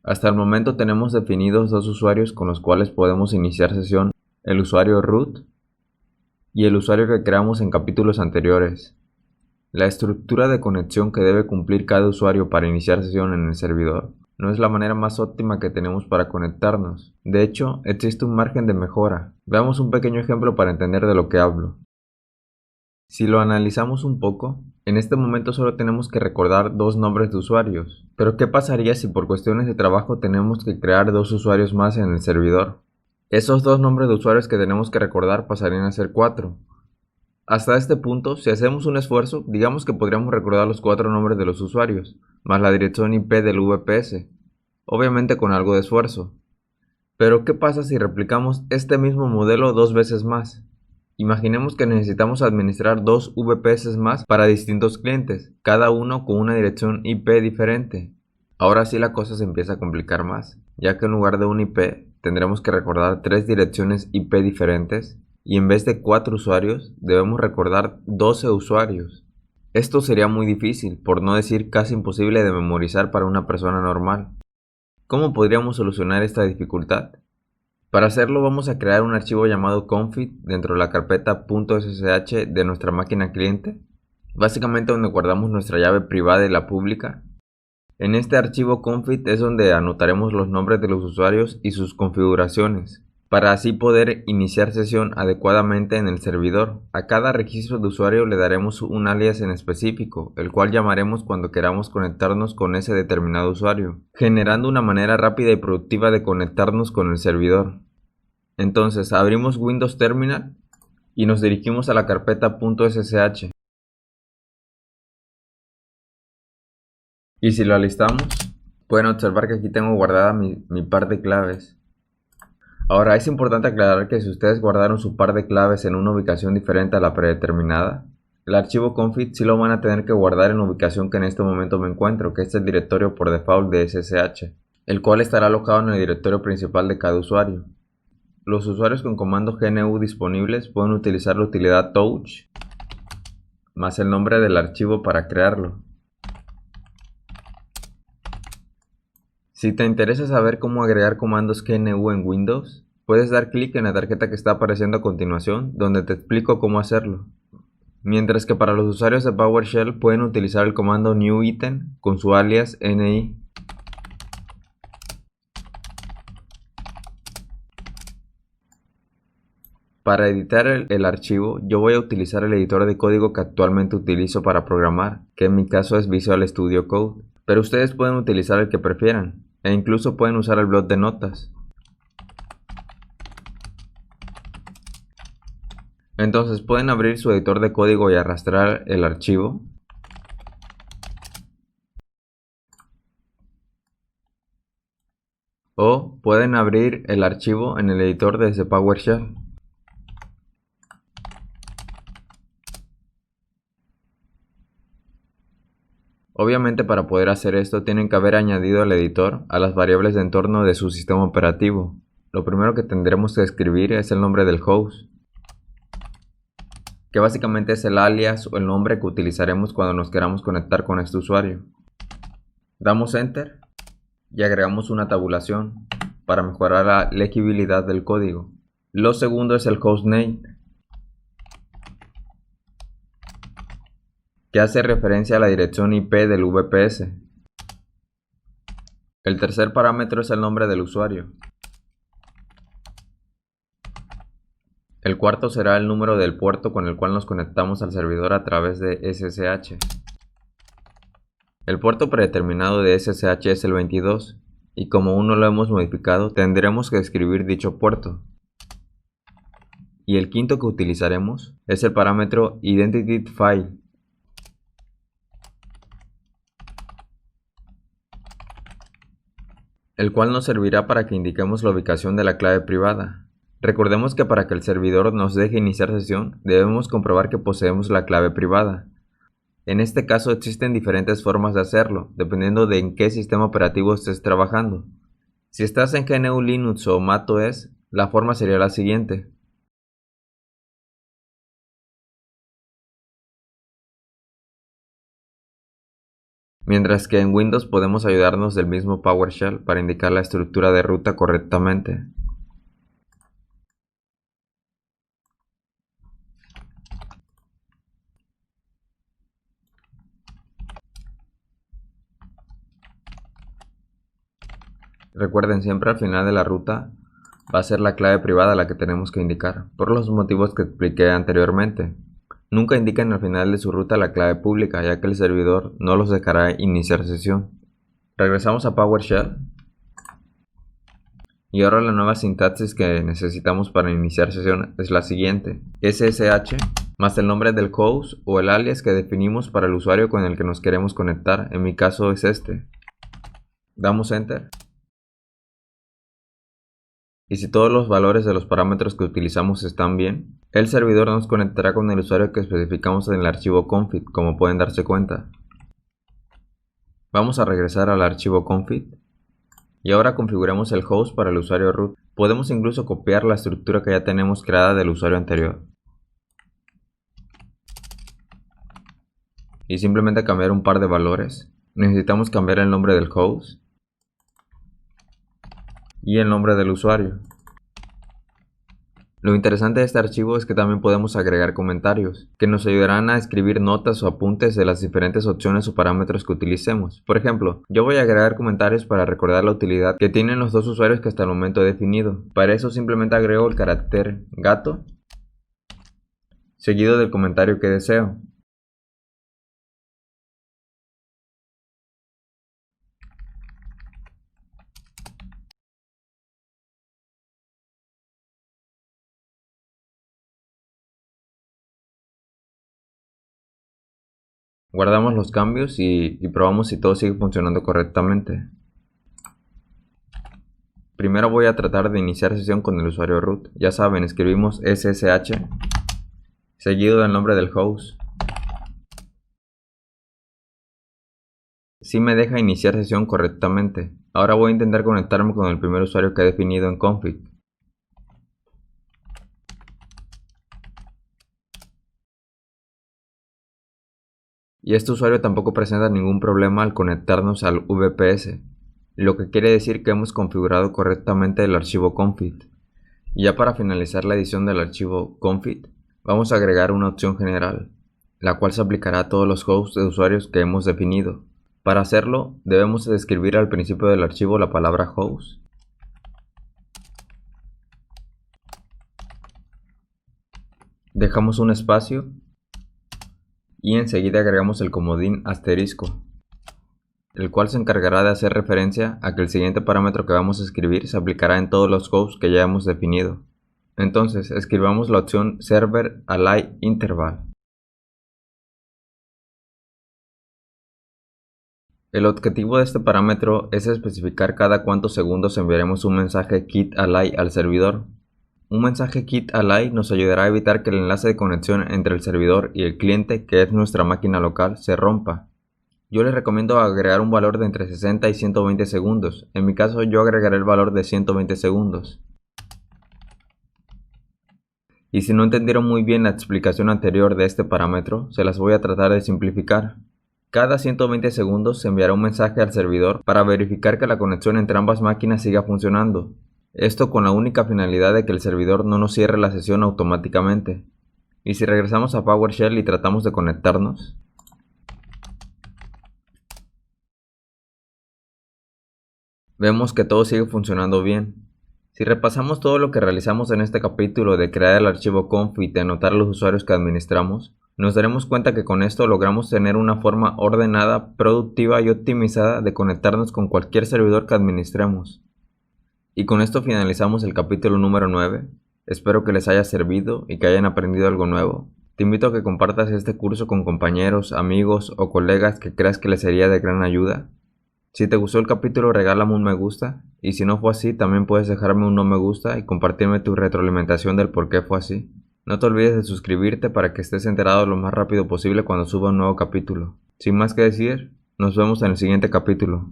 Hasta el momento tenemos definidos dos usuarios con los cuales podemos iniciar sesión, el usuario root y el usuario que creamos en capítulos anteriores. La estructura de conexión que debe cumplir cada usuario para iniciar sesión en el servidor no es la manera más óptima que tenemos para conectarnos. De hecho, existe un margen de mejora. Veamos un pequeño ejemplo para entender de lo que hablo. Si lo analizamos un poco, en este momento solo tenemos que recordar dos nombres de usuarios. Pero ¿qué pasaría si por cuestiones de trabajo tenemos que crear dos usuarios más en el servidor? Esos dos nombres de usuarios que tenemos que recordar pasarían a ser 4. Hasta este punto, si hacemos un esfuerzo, digamos que podríamos recordar los 4 nombres de los usuarios, más la dirección IP del VPS, obviamente con algo de esfuerzo. Pero ¿qué pasa si replicamos este mismo modelo dos veces más? Imaginemos que necesitamos administrar dos VPS más para distintos clientes, cada uno con una dirección IP diferente. Ahora sí la cosa se empieza a complicar más, ya que en lugar de un IP tendremos que recordar 3 direcciones IP diferentes y en vez de 4 usuarios debemos recordar 12 usuarios. Esto sería muy difícil, por no decir casi imposible de memorizar para una persona normal. ¿Cómo podríamos solucionar esta dificultad? Para hacerlo vamos a crear un archivo llamado config dentro de la carpeta .ssh de nuestra máquina cliente, básicamente donde guardamos nuestra llave privada y la pública. En este archivo config es donde anotaremos los nombres de los usuarios y sus configuraciones, para así poder iniciar sesión adecuadamente en el servidor. A cada registro de usuario le daremos un alias en específico, el cual llamaremos cuando queramos conectarnos con ese determinado usuario, generando una manera rápida y productiva de conectarnos con el servidor. Entonces abrimos Windows Terminal y nos dirigimos a la carpeta .ssh. Y si lo alistamos, pueden observar que aquí tengo guardada mi par de claves. Ahora es importante aclarar que si ustedes guardaron su par de claves en una ubicación diferente a la predeterminada, el archivo config sí lo van a tener que guardar en la ubicación que en este momento me encuentro, que es el directorio por default de SSH, el cual estará alojado en el directorio principal de cada usuario. Los usuarios con comando GNU disponibles pueden utilizar la utilidad touch más el nombre del archivo para crearlo. Si te interesa saber cómo agregar comandos GNU en Windows, puedes dar clic en la tarjeta que está apareciendo a continuación, donde te explico cómo hacerlo. Mientras que para los usuarios de PowerShell pueden utilizar el comando new item con su alias ni. Para editar el archivo, yo voy a utilizar el editor de código que actualmente utilizo para programar, que en mi caso es Visual Studio Code, pero ustedes pueden utilizar el que prefieran, e incluso pueden usar el bloc de notas. Entonces pueden abrir su editor de código y arrastrar el archivo. O pueden abrir el archivo en el editor desde PowerShell. Obviamente para poder hacer esto tienen que haber añadido al editor a las variables de entorno de su sistema operativo. Lo primero que tendremos que escribir es el nombre del host, que básicamente es el alias o el nombre que utilizaremos cuando nos queramos conectar con este usuario. Damos Enter y agregamos una tabulación para mejorar la legibilidad del código. Lo segundo es el hostname, que hace referencia a la dirección IP del VPS. El tercer parámetro es el nombre del usuario. El cuarto será el número del puerto con el cual nos conectamos al servidor a través de SSH. El puerto predeterminado de SSH es el 22, y como aún no lo hemos modificado, tendremos que escribir dicho puerto. Y el quinto que utilizaremos es el parámetro identityFile, el cual nos servirá para que indiquemos la ubicación de la clave privada. Recordemos que para que el servidor nos deje iniciar sesión, debemos comprobar que poseemos la clave privada. En este caso existen diferentes formas de hacerlo, dependiendo de en qué sistema operativo estés trabajando. Si estás en GNU Linux o macOS, la forma sería la siguiente. mientras que en Windows podemos ayudarnos del mismo PowerShell para indicar la estructura de ruta correctamente. Recuerden, siempre al final de la ruta va a ser la clave privada la que tenemos que indicar, por los motivos que expliqué anteriormente. Nunca indiquen al final de su ruta la clave pública, ya que el servidor no los dejará iniciar sesión. Regresamos a PowerShell. Y ahora la nueva sintaxis que necesitamos para iniciar sesión es la siguiente: SSH más el nombre del host o el alias que definimos para el usuario con el que nos queremos conectar. En mi caso es este. Damos Enter. Y si todos los valores de los parámetros que utilizamos están bien, el servidor nos conectará con el usuario que especificamos en el archivo config, como pueden darse cuenta. Vamos a regresar al archivo config. Y ahora configuramos el host para el usuario root. Podemos incluso copiar la estructura que ya tenemos creada del usuario anterior. Y simplemente cambiar un par de valores. Necesitamos cambiar el nombre del host y el nombre del usuario. Lo interesante de este archivo es que también podemos agregar comentarios, que nos ayudarán a escribir notas o apuntes de las diferentes opciones o parámetros que utilicemos. Por ejemplo, yo voy a agregar comentarios para recordar la utilidad que tienen los dos usuarios que hasta el momento he definido. Para eso simplemente agrego el carácter gato, seguido del comentario que deseo. Guardamos los cambios y probamos si todo sigue funcionando correctamente. Primero voy a tratar de iniciar sesión con el usuario root. Ya saben, escribimos SSH seguido del nombre del host. Sí me deja iniciar sesión correctamente. Ahora voy a intentar conectarme con el primer usuario que he definido en config. Y este usuario tampoco presenta ningún problema al conectarnos al VPS, lo que quiere decir que hemos configurado correctamente el archivo config. Y ya para finalizar la edición del archivo config, vamos a agregar una opción general, la cual se aplicará a todos los hosts de usuarios que hemos definido. Para hacerlo, debemos escribir al principio del archivo la palabra host. Dejamos un espacio y enseguida agregamos el comodín asterisco, el cual se encargará de hacer referencia a que el siguiente parámetro que vamos a escribir se aplicará en todos los hosts que ya hemos definido. Entonces, escribamos la opción server align interval. El objetivo de este parámetro es especificar cada cuántos segundos enviaremos un mensaje kit align al servidor. Un mensaje kit align nos ayudará a evitar que el enlace de conexión entre el servidor y el cliente, que es nuestra máquina local, se rompa. Yo les recomiendo agregar un valor de entre 60 y 120 segundos. En mi caso yo agregaré el valor de 120 segundos. Y si no entendieron muy bien la explicación anterior de este parámetro, se las voy a tratar de simplificar. Cada 120 segundos se enviará un mensaje al servidor para verificar que la conexión entre ambas máquinas siga funcionando. Esto con la única finalidad de que el servidor no nos cierre la sesión automáticamente. Y si regresamos a PowerShell y tratamos de conectarnos, vemos que todo sigue funcionando bien. Si repasamos todo lo que realizamos en este capítulo de crear el archivo config y de anotar los usuarios que administramos, nos daremos cuenta que con esto logramos tener una forma ordenada, productiva y optimizada de conectarnos con cualquier servidor que administremos. Y con esto finalizamos el capítulo número 9. Espero que les haya servido y que hayan aprendido algo nuevo. Te invito a que compartas este curso con compañeros, amigos o colegas que creas que les sería de gran ayuda. Si te gustó el capítulo, regálame un me gusta, y si no fue así, también puedes dejarme un no me gusta y compartirme tu retroalimentación del por qué fue así. No te olvides de suscribirte para que estés enterado lo más rápido posible cuando suba un nuevo capítulo. Sin más que decir, nos vemos en el siguiente capítulo.